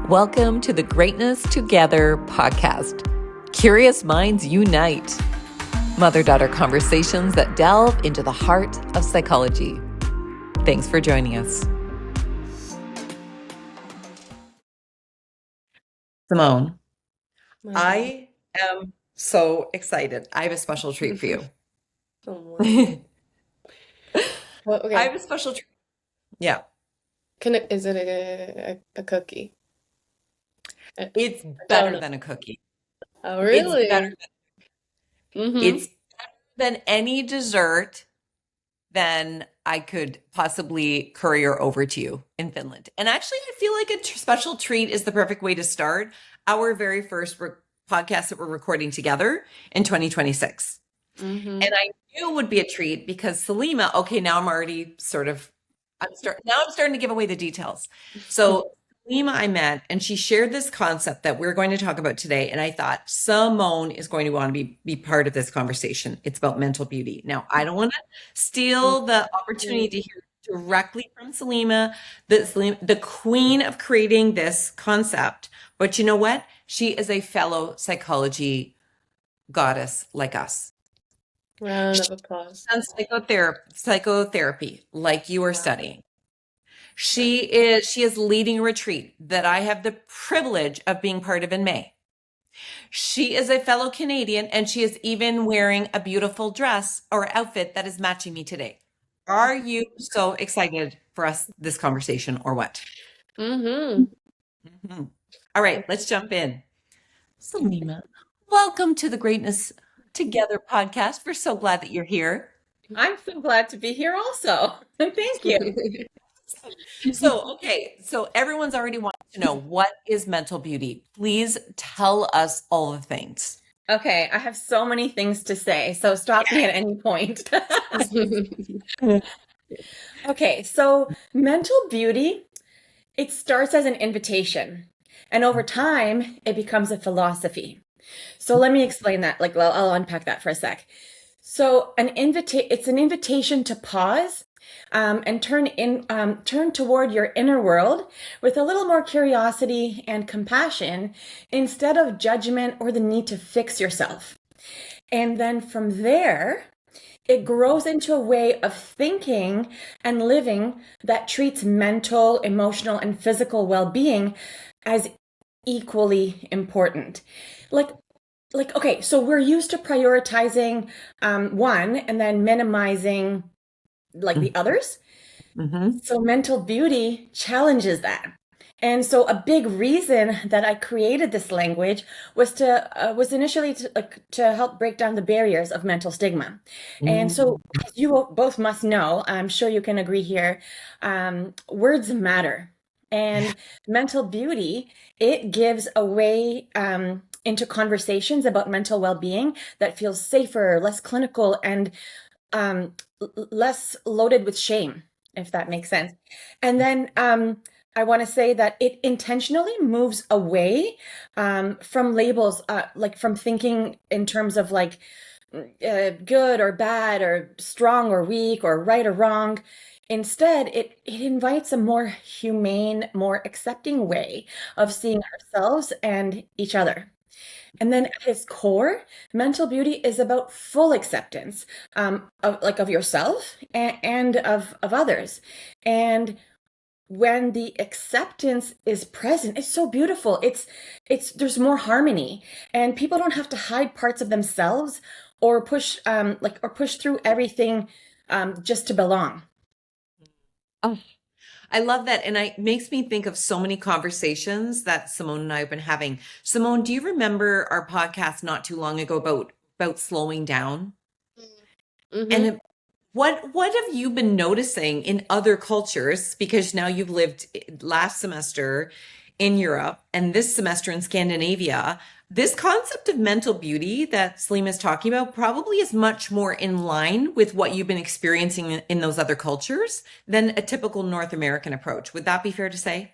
Welcome to the Greatness Together podcast. Curious minds unite. Mother-daughter conversations that delve into the heart of psychology. Thanks for joining us. Simonne, I am so excited. I have a special treat for you. Oh, I well, okay. have a special treat. Yeah, Is it a cookie? A it's better donut? than a cookie. Oh, It's better. really? Mm-hmm. It's better than any dessert than I could possibly courier over to you in Finland. And actually, I feel like a special treat is the perfect way to start our very first podcast that we're recording together in 2026. Mm-hmm. And I knew it would be a treat because Salima, okay, now I'm already I'm starting to give away the details. So Salima I met and she shared this concept that we're going to talk about today. And I thought Simonne is going to want to be part of this conversation. It's about mental beauty. Now, I don't want to steal the opportunity to hear directly from Salima, the queen of creating this concept. But you know what? She is a fellow psychology goddess like us. Round of applause. And psychotherapy, like you are Wow. studying. She is leading a retreat that I have the privilege of being part of in May. She is a fellow Canadian and she is even wearing a beautiful dress or outfit that is matching me today. Are you so excited for us this conversation or what? Mm-hmm. All right, let's jump in. Salima, welcome to the Greatness Together podcast. We're so glad that you're here. I'm so glad to be here also. Thank you. So everyone's already wanting to know, what is mental beauty? Please tell us all the things. Okay, I have so many things to say, so stop me at any point. Okay, so mental beauty, it starts as an invitation, and over time, it becomes a philosophy. So let me explain that. Like, I'll unpack that for a sec. So it's an invitation to pause and turn toward your inner world with a little more curiosity and compassion instead of judgment or the need to fix yourself. And then from there, it grows into a way of thinking and living that treats mental, emotional, and physical well-being as equally important. Like okay, so we're used to prioritizing one and then minimizing the others. Mm-hmm. So mental beauty challenges that. And so a big reason that I created this language was initially to help break down the barriers of mental stigma. And so, as you both must know, I'm sure you can agree here, words matter. And mental beauty, it gives a way into conversations about mental well-being that feels safer, less clinical, and less loaded with shame, if that makes sense. And then I want to say that it intentionally moves away from labels, like from thinking in terms of good or bad or strong or weak or right or wrong. Instead, it invites a more humane, more accepting way of seeing ourselves and each other. And then at its core, mental beauty is about full acceptance of yourself and of others. And when the acceptance is present, it's so beautiful. There's more harmony, and people don't have to hide parts of themselves or push through everything just to belong. Oh, I love that. And it makes me think of so many conversations that Simonne and I have been having. Simonne, do you remember our podcast not too long ago about slowing down? Mm-hmm. And what have you been noticing in other cultures? Because now you've lived last semester in Europe and this semester in Scandinavia. This concept of mental beauty that Salima is talking about probably is much more in line with what you've been experiencing in those other cultures than a typical North American approach. Would that be fair to say?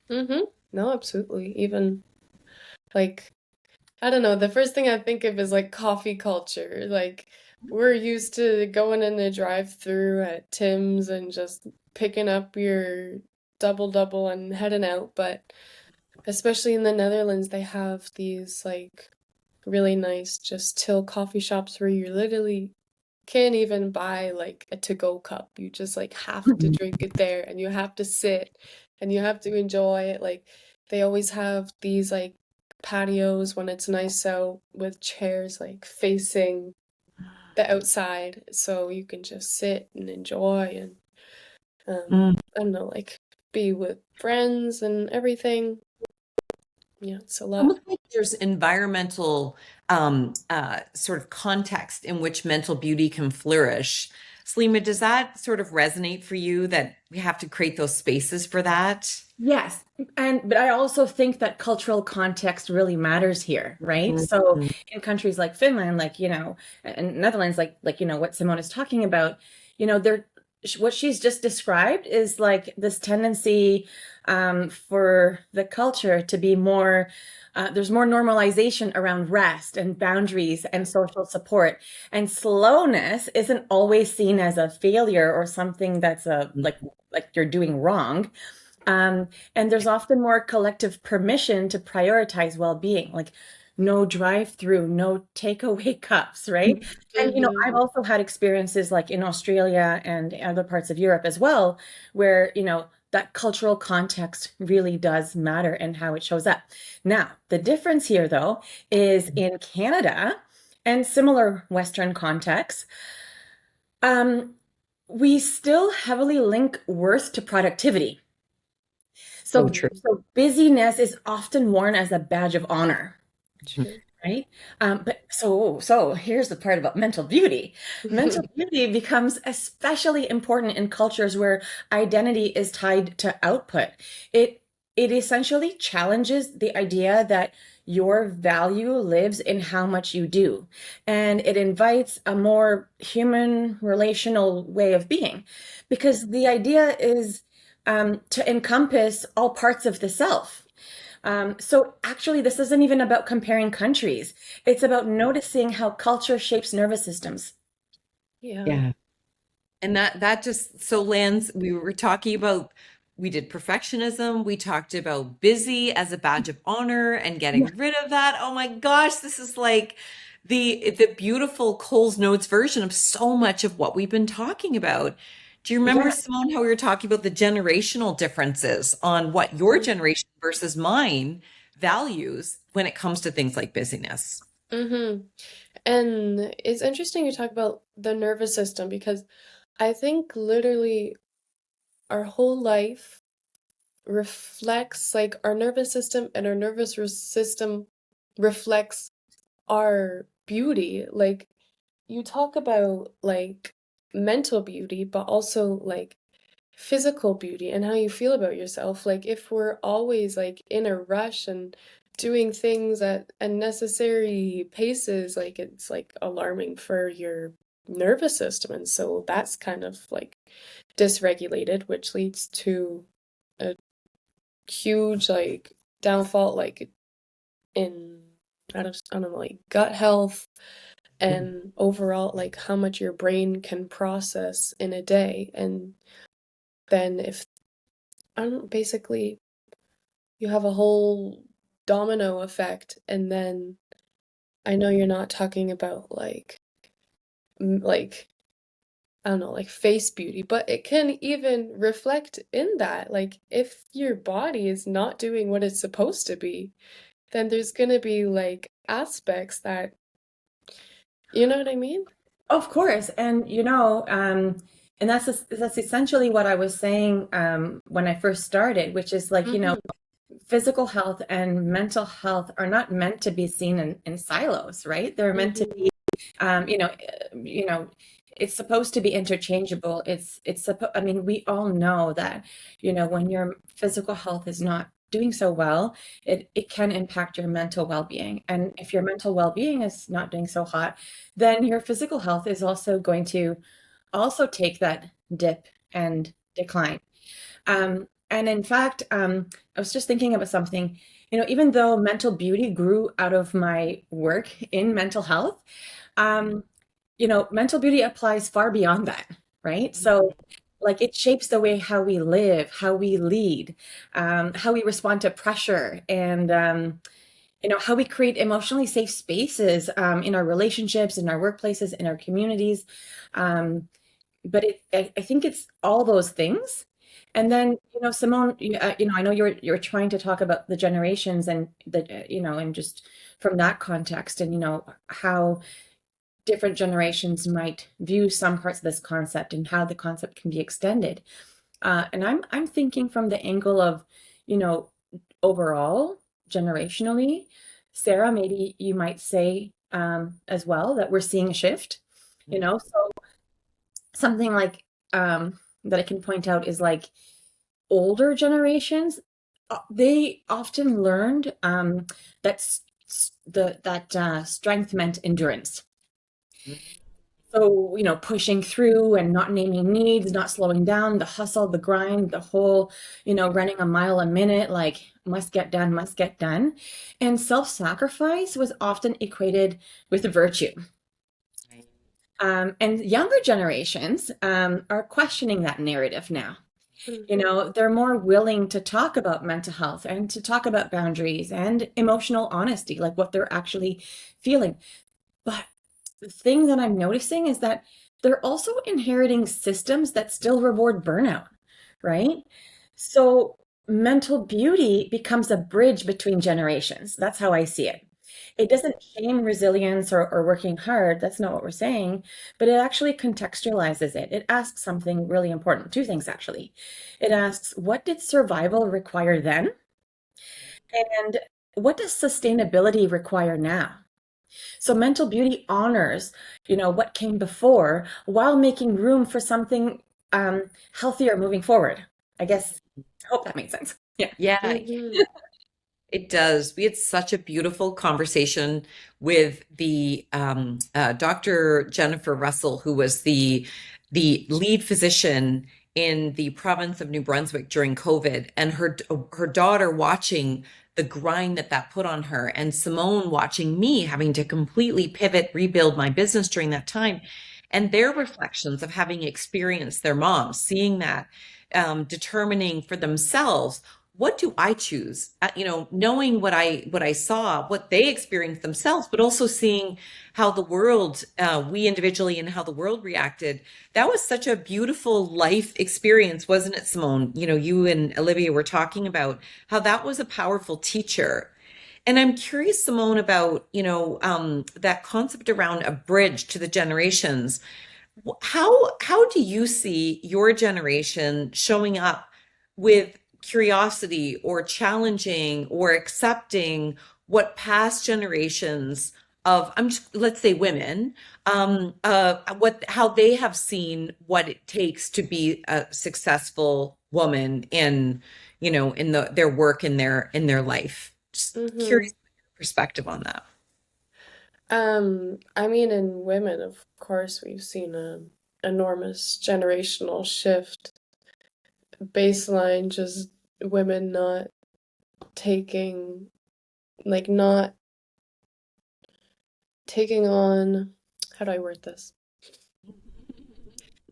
Mm-hmm. No, absolutely. Even like, I don't know, the first thing I think of is like coffee culture. Like, we're used to going in the drive-through at Tim's and just picking up your double and heading out. But especially in the Netherlands, they have these like really nice just till coffee shops where you literally can't even buy like a to-go cup. You just like have to drink it there and you have to sit and you have to enjoy it. Like they always have these like patios when it's nice out with chairs like facing the outside so you can just sit and enjoy and Mm. I don't know, like be with friends and everything. Yeah, it's a lot. Almost like there's environmental sort of context in which mental beauty can flourish. Salima, does that sort of resonate for you that we have to create those spaces for that? Yes, but I also think that cultural context really matters here, right? So Mhm. in countries like Finland, like, and Netherlands, like, what Simone is talking about, they're what she's just described is like this tendency for the culture to be more, there's more normalization around rest and boundaries and social support. And slowness isn't always seen as a failure or something that's like you're doing wrong. And there's often more collective permission to prioritize well-being, like no drive-through, no takeaway cups, right? And Mm-hmm. I've also had experiences like in Australia and other parts of Europe as well, where that cultural context really does matter and how it shows up. Now, the difference here, though, is in Canada and similar Western contexts, um, we still heavily link worth to productivity. So So, true. so busyness is often worn as a badge of honor, True. right? But here's the part about mental beauty. Mental beauty becomes especially important in cultures where identity is tied to output. It it essentially challenges the idea that your value lives in how much you do, and it invites a more human relational way of being, because the idea is to encompass all parts of the self. So actually, this isn't even about comparing countries. It's about noticing how culture shapes nervous systems. Yeah. Yeah. And that just so lands, we were talking about, we did perfectionism, we talked about busy as a badge of honor and Yeah. getting rid of that. Oh my gosh, this is like the beautiful Coles Notes version of so much of what we've been talking about. Do you remember, Yeah. Simone, how we were talking about the generational differences on what your generation versus mine values when it comes to things like busyness? Mm-hmm. And it's interesting you talk about the nervous system because I think literally our whole life reflects like our nervous system and our system reflects our beauty. Like you talk about like mental beauty, but also like physical beauty and how you feel about yourself. Like if we're always like in a rush and doing things at unnecessary paces, like it's like alarming for your nervous system. And so that's kind of like dysregulated, which leads to a huge like downfall like in I don't know, like gut health and overall like how much your brain can process in a day. And then if I don't basically you have a whole domino effect, and then I know you're not talking about like like I don't know, like face beauty, but it can even reflect in that. Like if your body is not doing what it's supposed to be, then there's gonna be like aspects that you know what I mean? Of course. And that's essentially what I was saying when I first started, which is like, Mm-hmm. physical health and mental health are not meant to be seen in silos, right? They're meant to Mm-hmm. be, um, you know, you know, it's supposed to be interchangeable. I mean, we all know that, when your physical health is not doing so well, it can impact your mental well-being. And if your mental well-being is not doing so hot, then your physical health is also going to also take that dip and decline. And in fact, I was just thinking about something, even though mental beauty grew out of my work in mental health, mental beauty applies far beyond that, right? So like it shapes the way how we live, how we lead, how we respond to pressure, and how we create emotionally safe spaces in our relationships, in our workplaces, in our communities. Um, but I think it's all those things. And then, Simone, I know you're trying to talk about the generations and and just from that context, and how different generations might view some parts of this concept and how the concept can be extended. And I'm thinking from the angle of, you know, overall, generationally, Sarah, maybe you might say as well that we're seeing a shift. So something like that I can point out is like older generations, they often learned that strength meant endurance. So, pushing through and not naming needs, not slowing down, the hustle, the grind, the whole, running a mile a minute, like must get done, must get done. And self-sacrifice was often equated with virtue. And younger generations are questioning that narrative now. They're more willing to talk about mental health and to talk about boundaries and emotional honesty, like what they're actually feeling. But the thing that I'm noticing is that they're also inheriting systems that still reward burnout, right? So mental beauty becomes a bridge between generations. That's how I see it. It doesn't shame resilience or working hard. That's not what we're saying, but it actually contextualizes it. It asks something really important. Two things, actually. It asks, what did survival require then? And what does sustainability require now? So mental beauty honors, what came before while making room for something healthier moving forward. I guess, I hope that makes sense. Yeah. Yeah, Mhm. it does. We had such a beautiful conversation with the Dr. Jennifer Russell, who was the lead physician in the province of New Brunswick during COVID, and her daughter watching the grind that put on her, and Simone watching me having to completely pivot, rebuild my business during that time, and their reflections of having experienced their mom, seeing that, determining for themselves, what do I choose? Knowing what I saw, what they experienced themselves, but also seeing how the world, we individually, and how the world reacted. That was such a beautiful life experience, wasn't it, Simone? You and Olivia were talking about how that was a powerful teacher. And I'm curious, Simone, about, that concept around a bridge to the generations. How do you see your generation showing up with curiosity or challenging or accepting what past generations of, let's say, women, what how they have seen what it takes to be a successful woman in their work, in their life? Just curious Mhm. perspective on that. I mean, in women, of course, we've seen a enormous generational shift. Baseline, just women not taking, not taking on, how do I word this?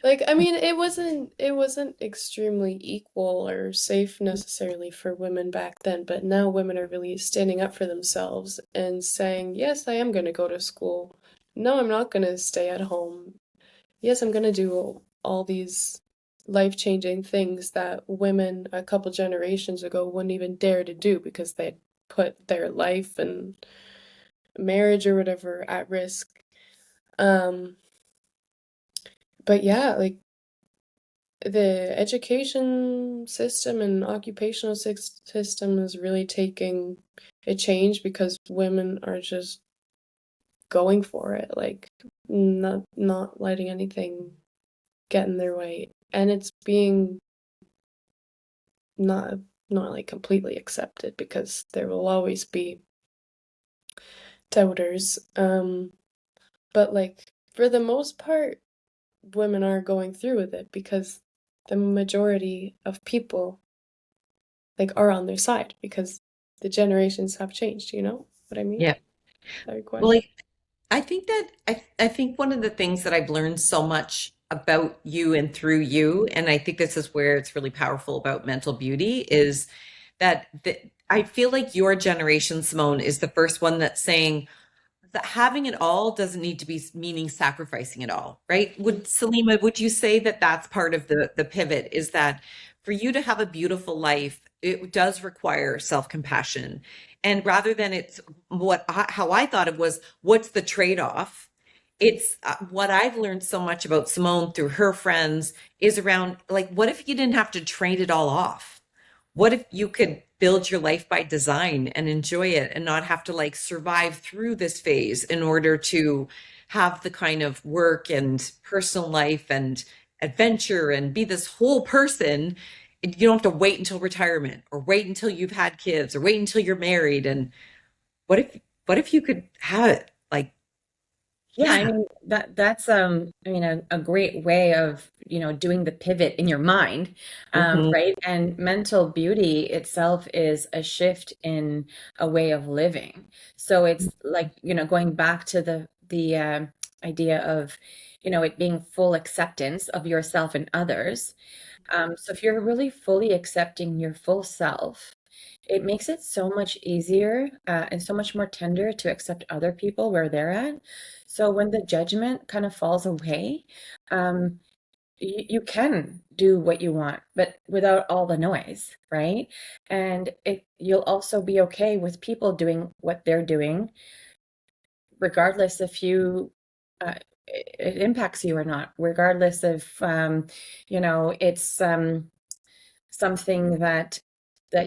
I mean, it wasn't extremely equal or safe necessarily for women back then, but now women are really standing up for themselves and saying, "Yes, I am going to go to school. No, I'm not going to stay at home. Yes, I'm going to do all these life-changing things that women a couple generations ago wouldn't even dare to do because they'd put their life and marriage or whatever at risk." Um, but yeah, the education system and occupational system is really taking a change because women are just going for it, not letting anything get in their way, and it's being not not completely accepted because there will always be doubters. But for the most part, women are going through with it because the majority of people are on their side because the generations have changed, you know what I mean? Yeah. That your Well, question? I think that I think one of the things that I've learned so much about you and through you. And I think this is where it's really powerful about mental beauty is that I feel like your generation, Simone, is the first one that's saying that having it all doesn't need to be meaning sacrificing it all, right? Would Salima, would you say that that's part of the pivot is that for you to have a beautiful life, it does require self-compassion. And rather than it's how I thought it was, what's the trade-off? It's what I've learned so much about Simone through her friends is around like, what if you didn't have to trade it all off? What if you could build your life by design and enjoy it and not have to like survive through this phase in order to have the kind of work and personal life and adventure and be this whole person? You don't have to wait until retirement or wait until you've had kids or wait until you're married. And what if you could have it like, Yeah, I yeah. mean that's I mean a great way of, doing the pivot in your mind, Mhm. right? And mental beauty itself is a shift in a way of living. So it's like, going back to the idea of, it being full acceptance of yourself and others. So if you're really fully accepting your full self, it makes it so much easier and so much more tender to accept other people where they're at. So when the judgment kind of falls away, um, you can do what you want, but without all the noise, right? And you'll also be okay with people doing what they're doing, regardless if it impacts you or not, regardless if it's something that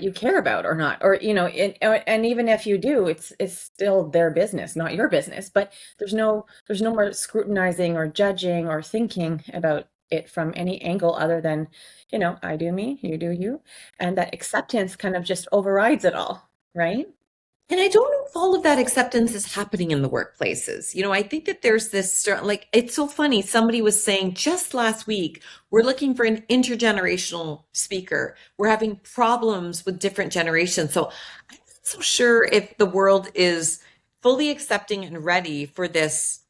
you care about or not, or and even if you do, it's still their business, not your business. But there's no more scrutinizing or judging or thinking about it from any angle other than, I do me, you do you, and that acceptance kind of just overrides it all, right? And I don't know if all of that acceptance is happening in the workplaces. I think that there's this, like, it's so funny. Somebody was saying just last week, we're looking for an intergenerational speaker. We're having problems with different generations. So I'm not so sure if the world is fully accepting and ready for this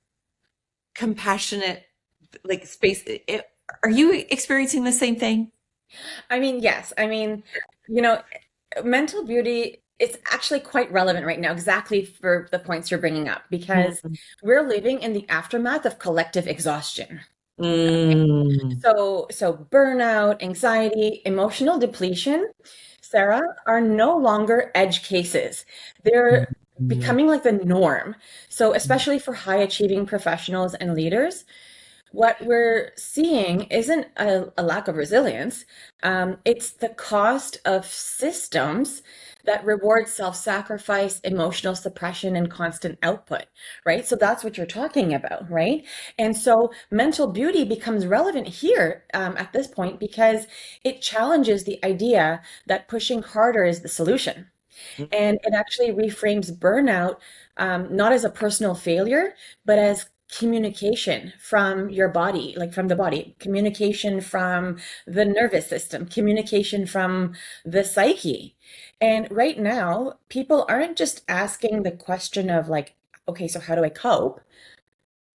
compassionate, like, space. Are you experiencing the same thing? I mean, yes. I mean, you know, mental beauty, it's actually quite relevant right now, exactly for the points you're bringing up, because Mm. we're living in the aftermath of collective exhaustion. Mm. So burnout, anxiety, emotional depletion, Sarah, are no longer edge cases. They're Mm. becoming like the norm. So especially for high achieving professionals and leaders, what we're seeing isn't a lack of resilience. It's the cost of systems that reward self-sacrifice, emotional suppression, and constant output, right? So that's what you're talking about, right? And so mental beauty becomes relevant here at this point because it challenges the idea that pushing harder is the solution. And it actually reframes burnout not as a personal failure, but as communication from your body, like from the body, communication from the nervous system, communication from the psyche. And right now, people aren't just asking the question of like, okay, so how do I cope?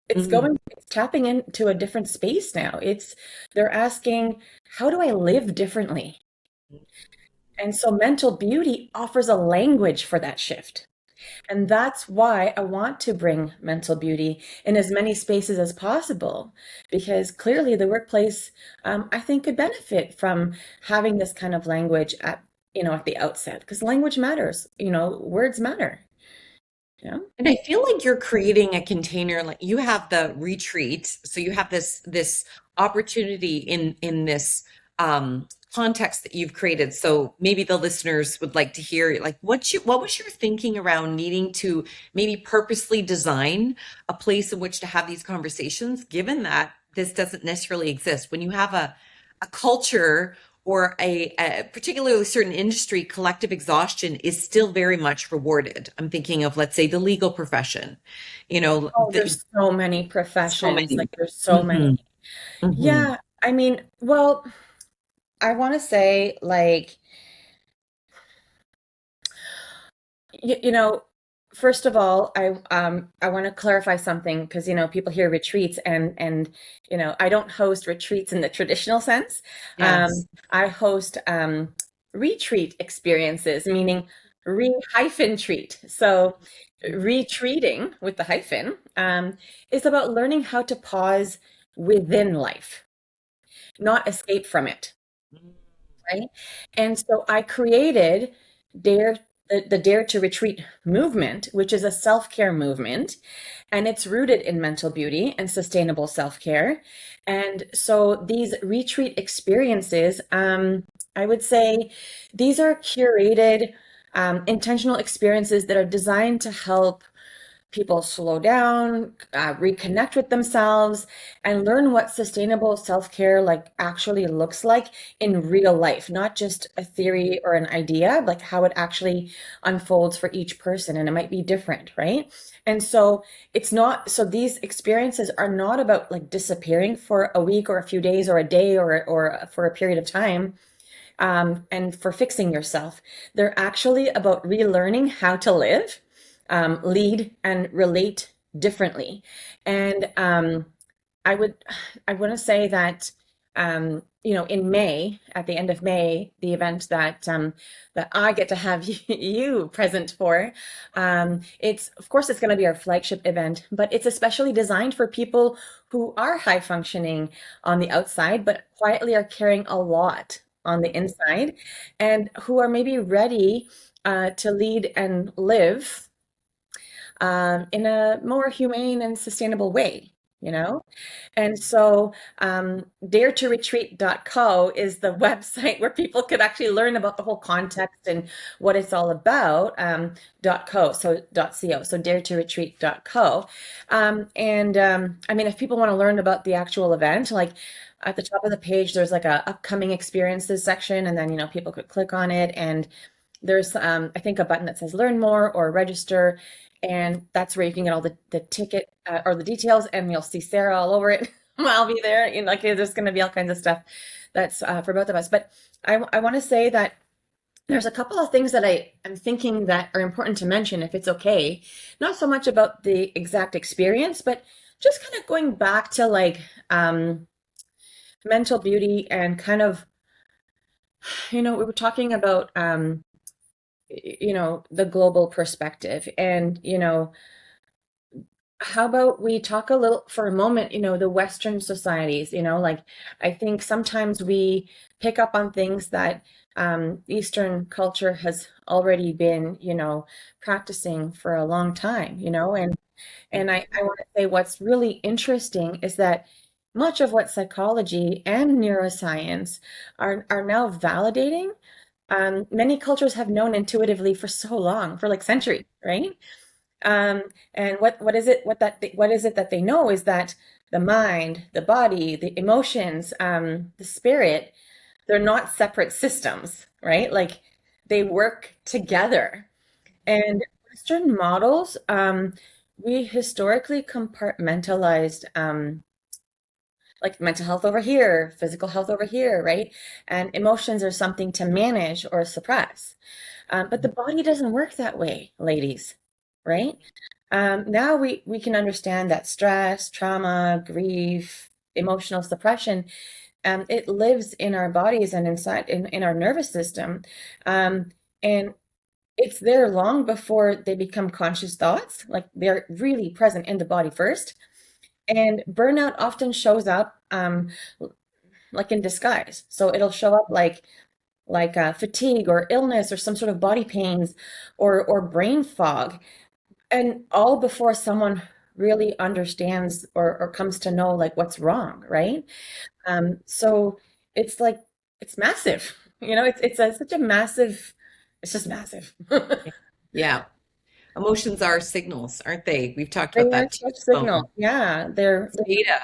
Mm. It's tapping into a different space now. They're asking, how do I live differently? And so mental beauty offers a language for that shift. And that's why I want to bring mental beauty in as many spaces as possible, because clearly the workplace, I think, could benefit from having this kind of language at the outset, because language matters, words matter. Yeah. And I feel like you're creating a container, like you have the retreat. So you have this opportunity in this context that you've created. So maybe the listeners would like to hear like what was your thinking around needing to maybe purposely design a place in which to have these conversations, given that this doesn't necessarily exist. When you have a culture or a particularly certain industry, collective exhaustion is still very much rewarded. I'm thinking of, let's say, the legal profession, Oh, there's so many so professions, many. like there's so many. Hmm. Hmm. Yeah, I mean, well, I want to say like, you know, first of all, I want to clarify something because people hear retreats and I don't host retreats in the traditional sense. Yes. I host retreat experiences, meaning hyphen treat. So retreating with the hyphen is about learning how to pause within life, not escape from it, right? And so I created Dare the Dare to Retreat movement, which is a self-care movement, and it's rooted in mental beauty and sustainable self-care. And so these retreat experiences, I would say these are curated, intentional experiences that are designed to help people slow down, reconnect with themselves, and learn what sustainable self-care like actually looks like in real life, not just a theory or an idea, like how it actually unfolds for each person. And it might be different, right? And so it's not, so these experiences are not about like disappearing for a week or a few days or a day or for a period of time. And for fixing yourself. They're actually about relearning how to live, lead, and relate differently. And I would, I want to say that, in May, at the end of May, the event that I get to have you present for, of course, it's going to be our flagship event, but it's especially designed for people who are high functioning on the outside, but quietly are carrying a lot on the inside, and who are maybe ready to lead and live in a more humane and sustainable way, you know? And so daretoretreat.co is the website where people could actually learn about the whole context and what it's all about, .co, so .co, so daretoretreat.co. I mean, if people want to learn about the actual event, like at the top of the page, there's like a upcoming experiences section, and then, people could click on it, and there's, I think, a button that says learn more or register. And that's where you can get all the ticket or the details, and you'll see Sarah all over it. I'll be there. Like there's going to be all kinds of stuff that's for both of us. But I want to say that there's a couple of things that I am thinking that are important to mention, if it's okay. Not so much about the exact experience, but just kind of going back to like mental beauty and kind of, we were talking about the global perspective, and how about we talk a little for a moment, the Western societies, like I think sometimes we pick up on things that Eastern culture has already been, practicing for a long time, and I want to say what's really interesting is that much of what psychology and neuroscience are now validating, many cultures have known intuitively for so long, for like centuries, right? And what is it? What is it that they know is that the mind, the body, the emotions, the spirit, they're not separate systems, right? Like they work together. And Western models, we historically compartmentalized, like mental health over here, physical health over here, right? And emotions are something to manage or suppress. But the body doesn't work that way, ladies, right? Now we can understand that stress, trauma, grief, emotional suppression, it lives in our bodies and inside in our nervous system. And it's there long before they become conscious thoughts, like they're really present in the body first. And burnout often shows up like in disguise. So it'll show up like fatigue or illness or some sort of body pains or brain fog, and all before someone really understands or comes to know like what's wrong, right? So it's like it's massive. Such a massive. It's just massive. Yeah. Emotions are signals, aren't they? We've talked They about are that too. such signal. Yeah, It's data.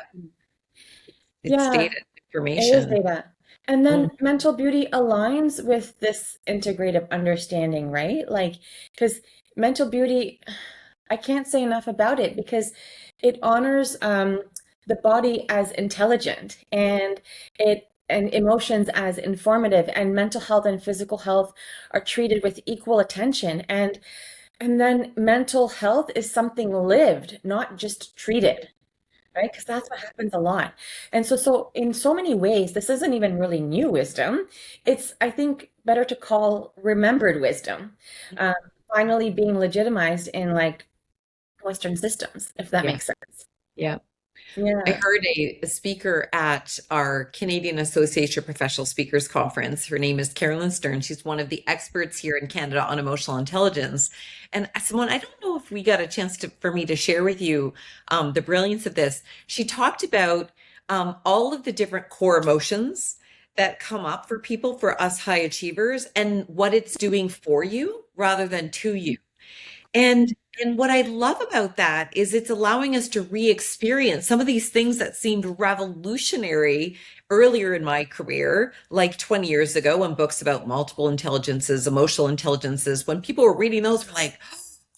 It's yeah. data, It is information. data. And then Mm. mental beauty aligns with this integrative understanding, right? Like, because mental beauty, I can't say enough about it because it honors the body as intelligent, and emotions as informative, and mental health and physical health are treated with equal attention. And then mental health is something lived, not just treated, right? Because that's what happens a lot. And so in so many ways, this isn't even really new wisdom. It's, I think, better to call remembered wisdom, um, finally being legitimized in like Western systems, if that Yeah. makes sense. Yeah. I Yeah. heard a speaker at our Canadian Association of Professional Speakers conference. Her name is Carolyn Stern. She's one of the experts here in Canada on emotional intelligence. And Simone, I don't know if we got a chance for me to share with you the brilliance of this. She talked about all of the different core emotions that come up for people, for us high achievers, and what it's doing for you rather than to you. And what I love about that is it's allowing us to re-experience some of these things that seemed revolutionary earlier in my career, like 20 years ago when books about multiple intelligences, emotional intelligences, when people were reading those, were like,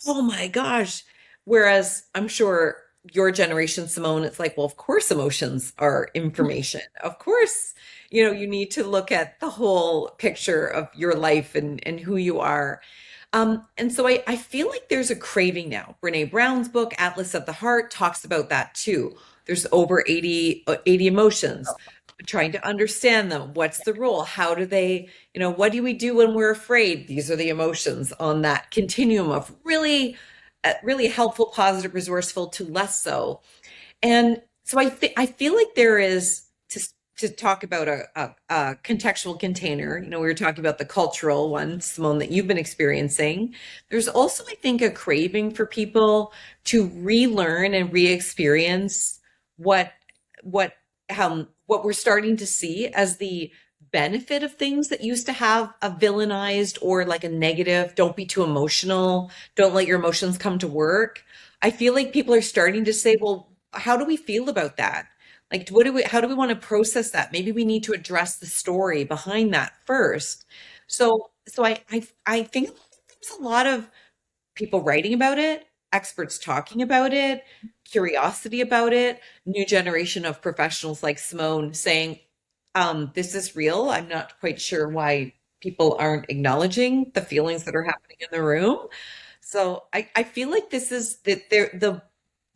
oh my gosh. Whereas I'm sure your generation, Simone, it's like, well, of course emotions are information. Of course, you need to look at the whole picture of your life and who you are. And so I feel like there's a craving now. Brene Brown's book, Atlas of the Heart, talks about that too. There's over 80 emotions, trying to understand them. What's the role? How do they, what do we do when we're afraid? These are the emotions on that continuum of really helpful, positive, resourceful to less so. And so I feel like there is to talk about a contextual container. We were talking about the cultural one, Simone, that you've been experiencing. There's also, I think, a craving for people to relearn and re-experience what what what we're starting to see as the benefit of things that used to have a villainized or like a negative, don't be too emotional, don't let your emotions come to work. I feel like people are starting to say, well, how do we feel about that? Like, how do we want to process that? Maybe we need to address the story behind that first. So I think there's a lot of people writing about it, experts talking about it, curiosity about it, new generation of professionals like Simone saying, this is real. I'm not quite sure why people aren't acknowledging the feelings that are happening in the room. So I feel like this is that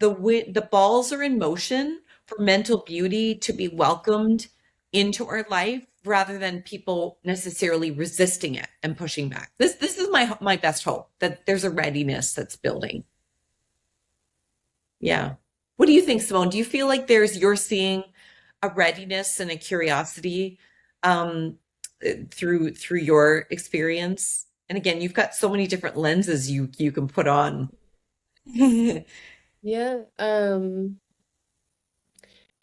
the balls are in motion for mental beauty to be welcomed into our life rather than people necessarily resisting it and pushing back. This is my best hope that there's a readiness that's building. Yeah. What do you think, Simone? Do you feel like you're seeing a readiness and a curiosity um, through your experience? And again, you've got so many different lenses you can put on. Yeah,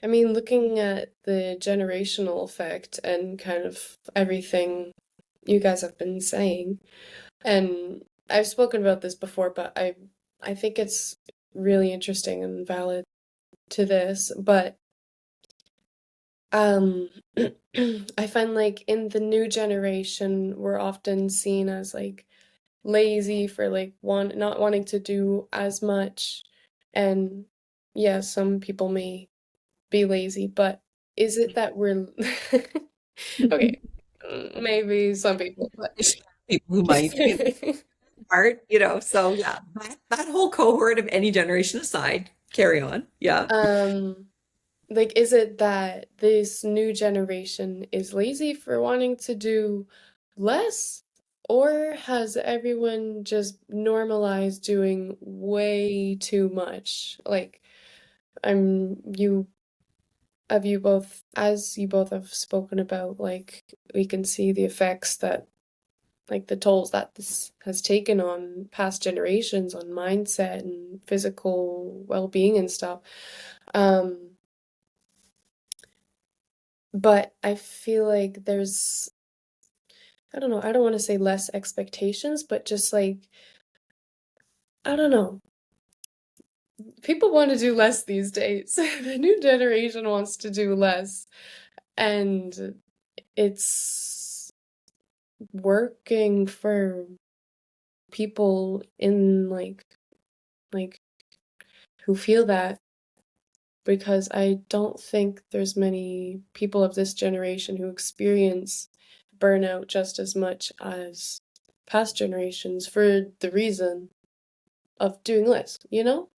I mean, looking at the generational effect and kind of everything you guys have been saying, and I've spoken about this before, but I think it's really interesting and valid to this, but um I find like in the new generation, we're often seen as like lazy for like not wanting to do as much, and yeah, some people may be lazy, but is it that we're okay, maybe some people, but People who might be part, so yeah, that whole cohort of any generation aside, carry on. Yeah. um like is it that this new generation is lazy for wanting to do less, or has everyone just normalized doing way too much? Like I'm you have you both as you both have spoken about, like we can see the effects that like the tolls that this has taken on past generations on mindset and physical well-being and stuff. Um, but I feel like there's, I don't know, I don't want to say less expectations, but just like, I don't know, people want to do less these days. The new generation wants to do less, and it's working for people in like who feel that, because I don't think there's many people of this generation who experience burnout just as much as past generations for the reason. of doing less, you know?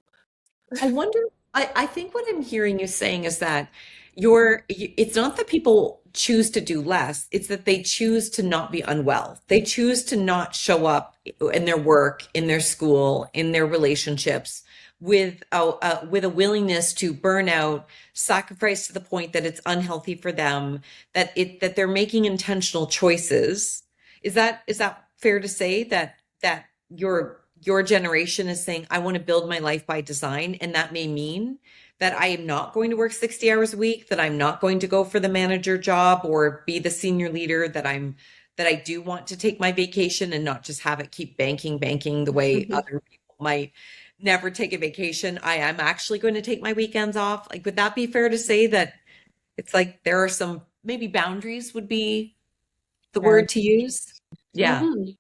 I wonder, I think what I'm hearing you saying is that it's not that people choose to do less, it's that they choose to not be unwell. They choose to not show up in their work, in their school, in their relationships with a willingness to burn out, sacrifice to the point that it's unhealthy for them, that they're making intentional choices. Is that fair to say that your generation is saying, I want to build my life by design, and that may mean that I am not going to work 60 hours a week, that I'm not going to go for the manager job or be the senior leader, that I do want to take my vacation and not just have it keep banking the way other people might never take a vacation. I am actually going to take my weekends off. Like, would that be fair to say that it's like there are some maybe boundaries would be the word to use? Yeah. Hmm.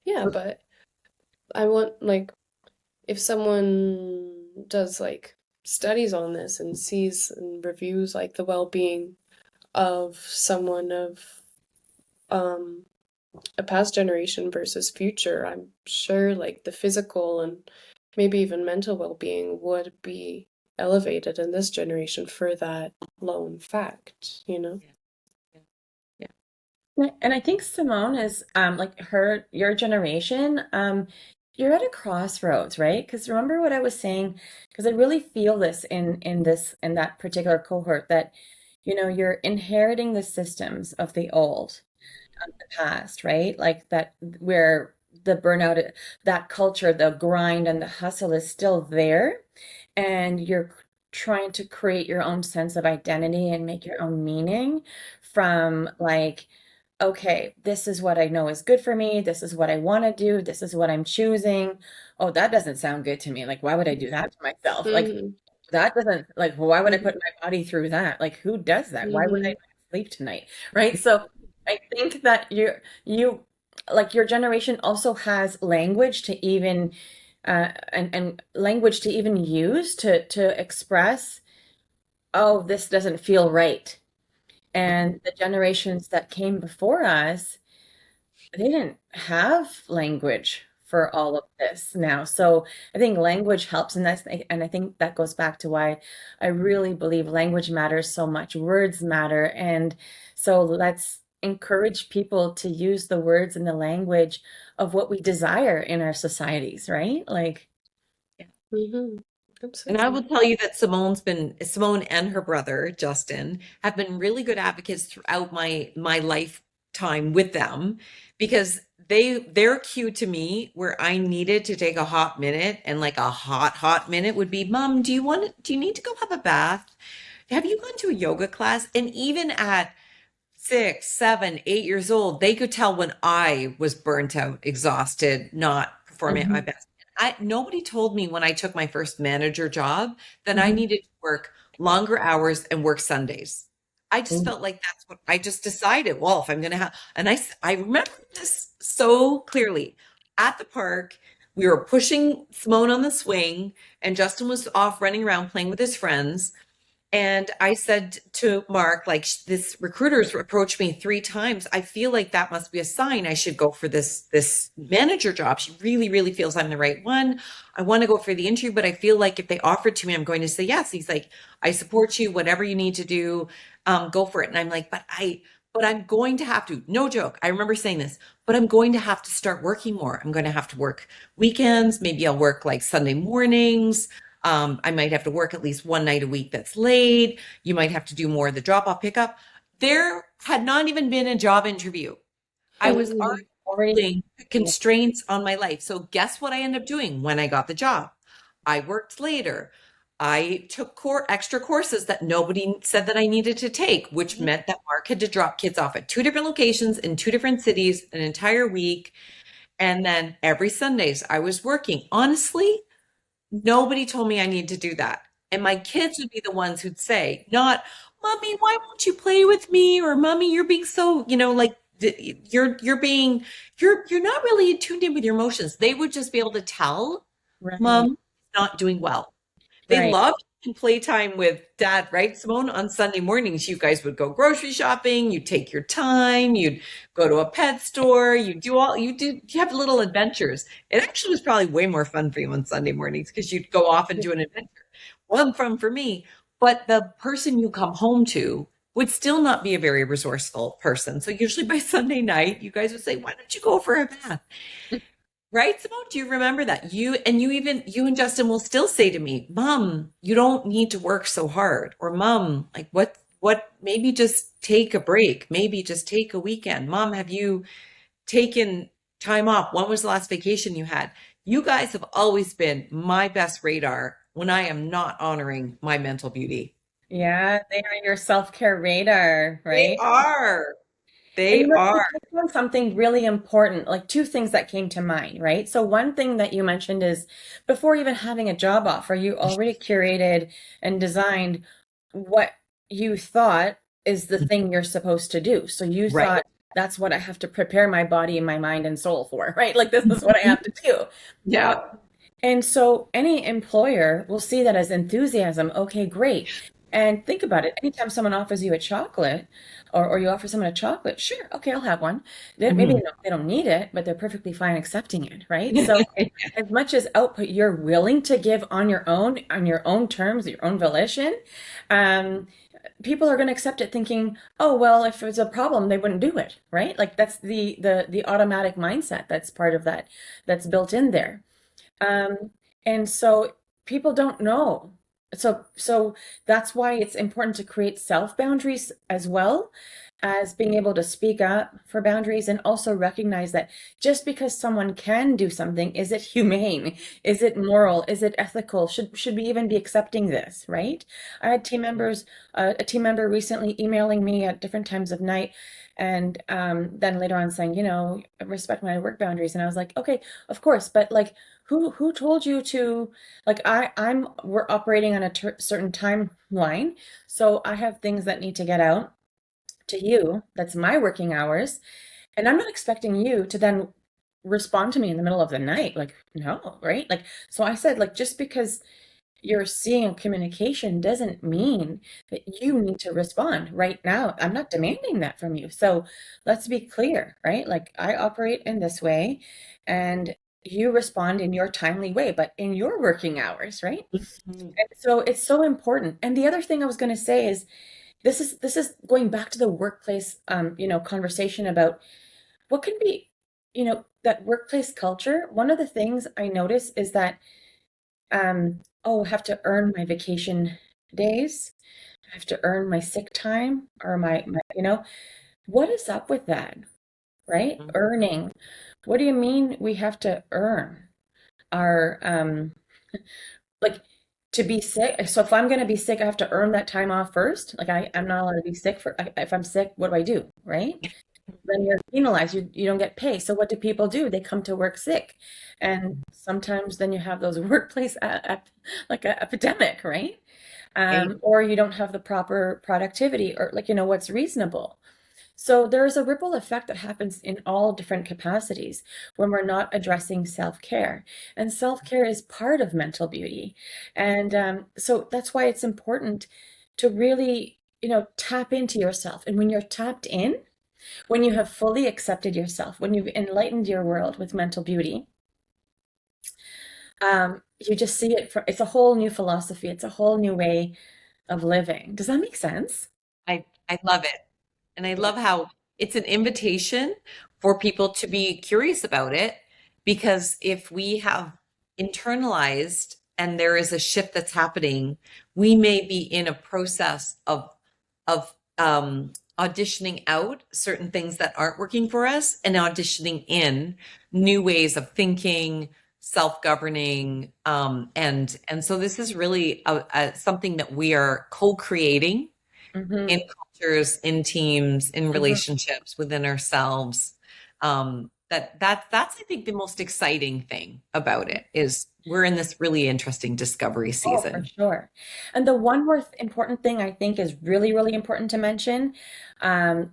Yeah, but I want, like, if someone does like studies on this and sees and reviews like the well-being of someone of um a past generation versus future, I'm sure like the physical and maybe even mental well-being would be elevated in this generation for that lone fact, you know? Yeah. Yeah. And I think Simone is like your generation, you're at a crossroads, right? Because remember what I was saying, because I really feel this in that particular cohort that, you're inheriting the systems of the old, the past, right? Like that where the burnout, that culture, the grind and the hustle is still there, and you're trying to create your own sense of identity and make your own meaning from like, okay, this is what I know is good for me. This is what I want to do. This is what I'm choosing. Oh, that doesn't sound good to me. Like, why would I do that to myself? Like, Hmm. that doesn't, like, why would I put Hmm. my body through that? Like, who does that? Why would I Hmm. not sleep tonight? Right? So I think that like your generation also has language to even, and language to even use to express, oh, this doesn't feel right. And the generations that came before us, they didn't have language for all of this now. So I think language helps, and I think that goes back to why I really believe language matters so much. Words matter, and so let's encourage people to use the words and the language of what we desire in our societies, right? Like, Hmm. And I will Absolutely. tell you that Simone and her brother, Justin, have been really good advocates throughout my lifetime with them because their cue to me where I needed to take a hot minute and like a hot minute would be, Mom, do you need to go have a bath? Have you gone to a yoga class? And even at 6, 7, 8 years old, they could tell when I was burnt out, exhausted, not performing at my mhm, best. Nobody told me when I took my first manager job that I mhm, needed to work longer hours and work Sundays. I just mhm, felt like that's what I just decided. Well, if I'm going to have, and I remember this so clearly at the park. We were pushing Simone on the swing, and Justin was off running around playing with his friends. And I said to Mark, like, this recruiter's approached me 3 times. I feel like that must be a sign I should go for this manager job. She really, really feels I'm the right one. I want to go for the interview, but I feel like if they offer it to me, I'm going to say yes. He's like, I support you, whatever you need to do, go for it. And I'm like, but I'm going to have to, no joke. I remember saying this, but I'm going to have to start working more. I'm going to have to work weekends. Maybe I'll work like Sunday mornings. I might have to work at least one night a week that's late. You might have to do more of the drop off pickup. There had not even been a job interview. I was already already, feeling constraints on my life. So guess what I ended up doing when I got the job? I worked later. I took extra courses that nobody said that I needed to take, which meant that Mark had to drop kids off at 2 different locations in 2 different cities an entire week. And then every Sundays I was working. Honestly, nobody told me I need to do that. And my kids would be the ones who'd say, not, Mommy, why won't you play with me? Or Mommy, you're being so, like you're not really tuned in with your emotions. They would just be able to tell right, Mom is not doing well. They right. loved in playtime with dad, right, Simone? On Sunday mornings, you guys would go grocery shopping, you'd take your time, you'd go to a pet store, you have little adventures. It actually was probably way more fun for you on Sunday mornings because you'd go off and do an adventure. Well, fun for me. But the person you come home to would still not be a very resourceful person. So usually by Sunday night, you guys would say, why don't you go for a bath? Right, Simone? Do you remember that? You and Justin will still say to me, Mom, you don't need to work so hard. Or Mom, like maybe just take a break. Maybe just take a weekend. Mom, have you taken time off? When was the last vacation you had? You guys have always been my best radar when I am not honoring my mental beauty. Yeah, they are your self-care radar, They right? are. And They you are. touched on something really important, like two things that came to mind, right? So one thing that you mentioned is before even having a job offer, you already curated and designed what you thought is the thing you're supposed to do. So you Right. thought that's what I have to prepare my body and my mind and soul for, right? Like this is what I have to do. Yeah. And so any employer will see that as enthusiasm. Okay, great. And think about it. Anytime someone offers you a chocolate or you offer someone a chocolate, sure, okay, I'll have one. Maybe Mhm. they don't need it, but they're perfectly fine accepting it, right? So as much as output you're willing to give on your own terms, your own volition, um, people are going to accept it thinking, oh, well, if it's a problem, they wouldn't do it, right? Like that's the automatic mindset that's part of that, that's built in there. Um, and so people don't know. So that's why it's important to create self boundaries as well as being able to speak up for boundaries and also recognize that just because someone can do something, is it humane? Is it moral? Is it ethical? Should we even be accepting this, right? I had a team member recently emailing me at different times of night and then later on saying, respect my work boundaries. And I was like, okay, of course, but like who told you to like we're operating on a certain timeline, so I have things that need to get out to you. That's my working hours, and I'm not expecting you to then respond to me in the middle of the night. Like, no, right? Like, so I said, like, just because you're seeing communication doesn't mean that you need to respond right now. I'm not demanding that from you. So let's be clear, right? Like I operate in this way and you respond in your timely way, but in your working hours, right? Mhm. And so it's so important. And the other thing I was going to say is this is going back to the workplace conversation about what can be, that workplace culture. One of the things I notice is that oh, I have to earn my vacation days. I have to earn my sick time or what is up with that, right? Mhm. Earning. What do you mean we have to earn our, like to be sick? So if I'm going to be sick, I have to earn that time off first. Like I'm not allowed to be sick if I'm sick, what do? Right? Then you're penalized. You don't get pay. So what do people do? They come to work sick. And sometimes then you have those workplace like a epidemic, right? Right. Or you don't have the proper productivity or like, what's reasonable. So there's a ripple effect that happens in all different capacities when we're not addressing self-care. And self-care is part of mental beauty. And so that's why it's important to really, tap into yourself. And when you're tapped in, when you have fully accepted yourself, when you've enlightened your world with mental beauty, you just see it from, it's a whole new philosophy. It's a whole new way of living. Does that make sense? I love it. And I Yeah. love how it's an invitation for people to be curious about it because if we have internalized and there is a shift that's happening, we may be in a process of auditioning out certain things that aren't working for us and auditioning in new ways of thinking, self-governing, and so this is really something that we are co-creating in Mm-hmm. cultures, in teams, in Mm-hmm. relationships within ourselves. That's I think the most exciting thing about it is we're in this really interesting discovery Oh, for season. sure. And the one more important thing I think is really, really important to mention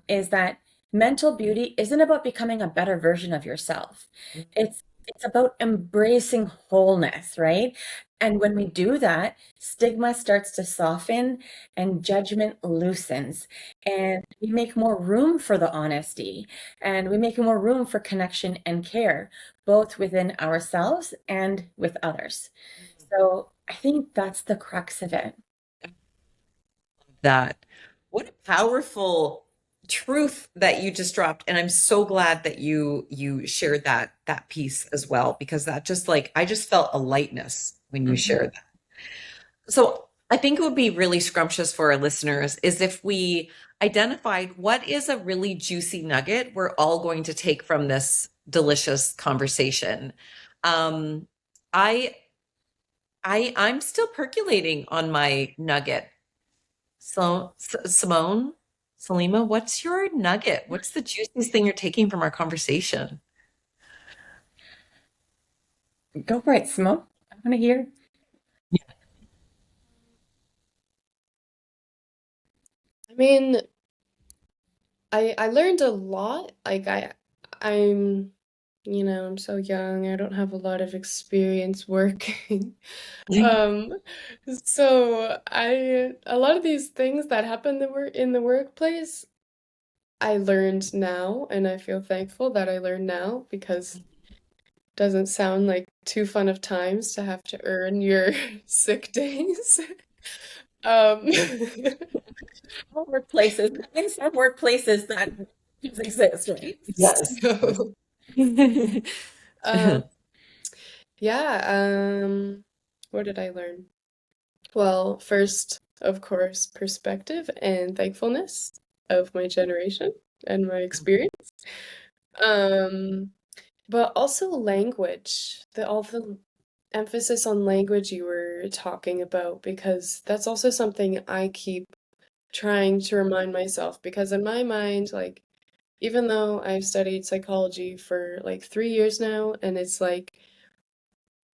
is that mental beauty isn't about becoming a better version of yourself. It's about embracing wholeness, right? And when we do that, stigma starts to soften and judgment loosens. And we make more room for the honesty and we make more room for connection and care, both within ourselves and with others. So I think that's the crux of it. That. What a powerful truth that you just dropped. And I'm so glad that you shared that piece as well, because that just like I just felt a lightness when you Mhm. shared that. So I think it would be really scrumptious for our listeners is if we identified what is a really juicy nugget we're all going to take from this delicious conversation. Um, I I'm still percolating on my nugget. So, Simone, Salima, what's your nugget? What's the juiciest thing you're taking from our conversation? Go for it, Simone. I want to hear. I mean, I learned a lot. Like I'm, I'm so young. I don't have a lot of experience working. Um, so a lot of these things that happen in the workplace, I learned now, and I feel thankful that I learned now because it doesn't sound like too fun of times to have to earn your sick days. Um, All workplaces, in some workplaces that exist, right? Yes. so, um, yeah, what did I learn? Well, first, of course, perspective and thankfulness of my generation and my experience. Um, but also language, all the emphasis on language you were talking about, because that's also something I keep trying to remind myself, because in my mind, like, even though I've studied psychology for like 3 years now, and it's like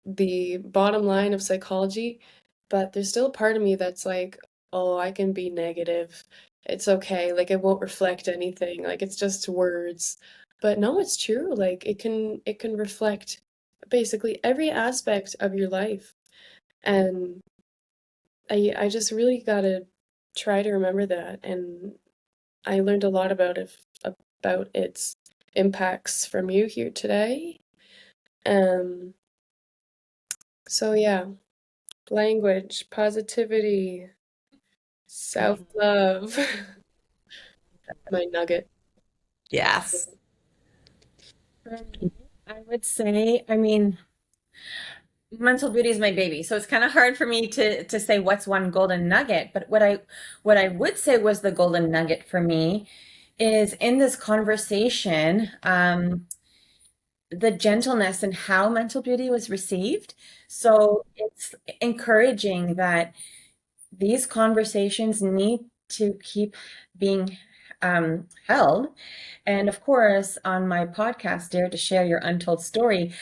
the bottom line of psychology, but there's still a part of me that's like, oh, I can be negative. It's okay. Like it won't reflect anything. Like it's just words. But no, it's true. Like it can reflect basically every aspect of your life. And I just really gotta try to remember that. And I learned a lot about its impacts from you here today. Um, so yeah. Language, positivity, self-love. My nugget. Yes. For me, I would say, I mean, mental beauty is my baby, so it's kind of hard for me to say what's one golden nugget. But what I would say was the golden nugget for me is in this conversation, the gentleness and how mental beauty was received. So it's encouraging that these conversations need to keep being held. And of course, on my podcast, Dare to Share Your Untold Story,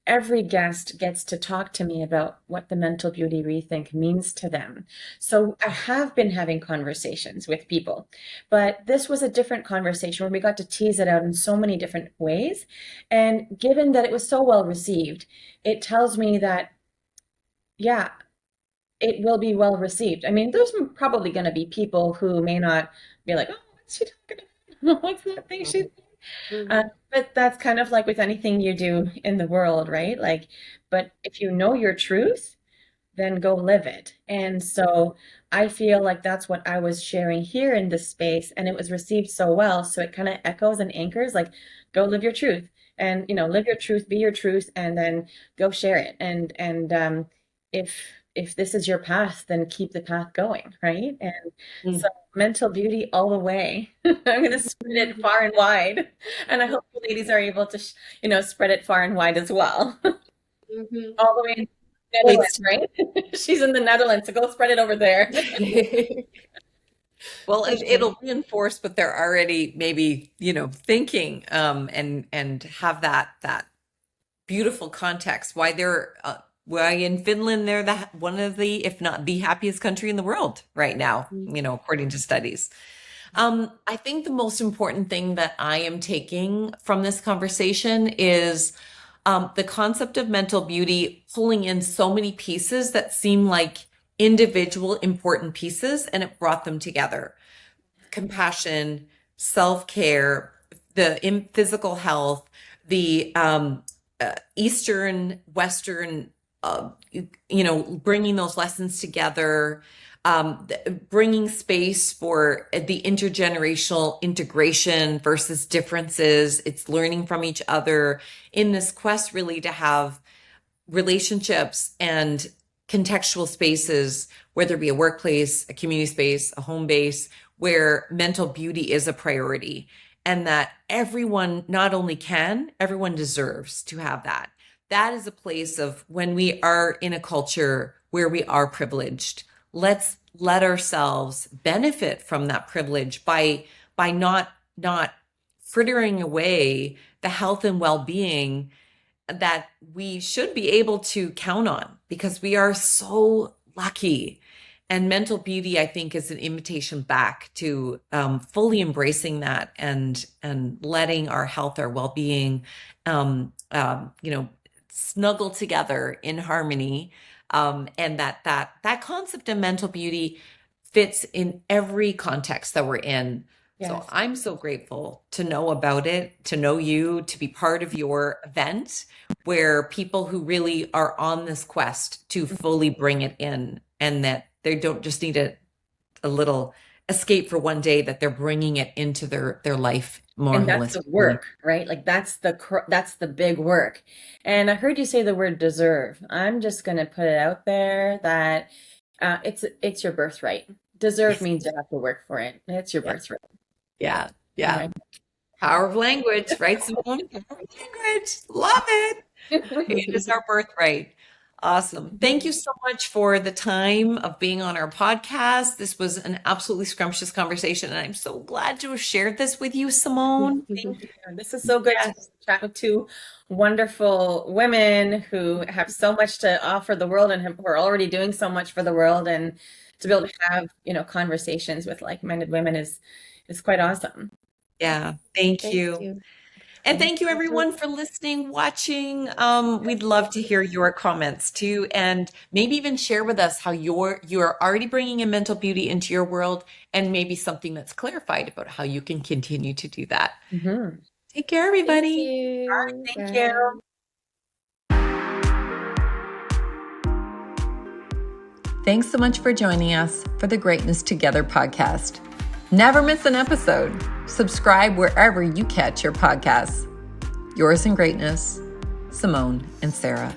every guest gets to talk to me about what the mental beauty rethink means to them. So I have been having conversations with people, but this was a different conversation where we got to tease it out in so many different ways. And given that it was so well received, it tells me that, yeah, it will be well received. I mean, there's probably going to be people who may not be like, oh, what's she talking about? What's that thing she uh, Mhm. but that's kind of like with anything you do in the world, right? Like, but if you know your truth, then go live it. And so I feel like that's what I was sharing here in this space, and it was received so well. So it kind of echoes and anchors like, go live your truth, and live your truth, be your truth, and then go share it. And if if this is your path, then keep the path going, right? And so Mm. mental beauty all the way. I'm going to spread it far and wide, and I hope you ladies are able to, spread it far and wide as well. Mhm. All the way in the Netherlands, It's right? She's in the Netherlands, so go spread it over there. well, For sure. it'll reinforce what they're already maybe, thinking, and have that beautiful context why in Finland they're one of the, if not the happiest country in the world right now, according to studies. I think the most important thing that I am taking from this conversation is the concept of mental beauty pulling in so many pieces that seem like individual important pieces, and it brought them together. Compassion, self-care, the physical health, the Eastern, Western, bringing those lessons together, bringing space for the intergenerational integration versus differences. It's learning from each other in this quest really to have relationships and contextual spaces, whether it be a workplace, a community space, a home base, where mental beauty is a priority, and that everyone not only can, everyone deserves to have that. That is a place of when we are in a culture where we are privileged, let's let ourselves benefit from that privilege by not frittering away the health and well-being that we should be able to count on, because we are so lucky. And mental beauty, I think, is an invitation back to fully embracing that and letting our health, our well-being, snuggle together in harmony. And that concept of mental beauty fits in every context that we're in. Yes. So I'm so grateful to know about it, to know you, to be part of your event, where people who really are on this quest to fully bring it in, and that they don't just need a little escape for one day, that they're bringing it into their life more And that's the holistically. work, right? Like that's the big work. And I heard you say the word deserve. I'm just going to put it out there that it's your birthright. Deserve Yes. means you have to work for it. It's your birthright. Yeah. Yeah. Right. Power of language, right, Simonne? Power of language. Love it. It is our birthright. Awesome. Thank you so much for the time of being on our podcast. This was an absolutely scrumptious conversation, and I'm so glad to have shared this with you, Simonne. Thank you. This is so good to chat with two wonderful women who have so much to offer the world and who are already doing so much for the world, and to be able to have, conversations with like-minded women is quite awesome. Yeah. Thank Thank you. you. And thank you everyone for listening, watching. We'd love to hear your comments too, and maybe even share with us how you're already bringing in mental beauty into your world, and maybe something that's clarified about how you can continue to do that. Mm-hmm. Take care, everybody. Thank Thank you. you. Thanks so much for joining us for the Greatness Together podcast. Never miss an episode. Subscribe wherever you catch your podcasts. Yours in greatness, Simonne and Sarah.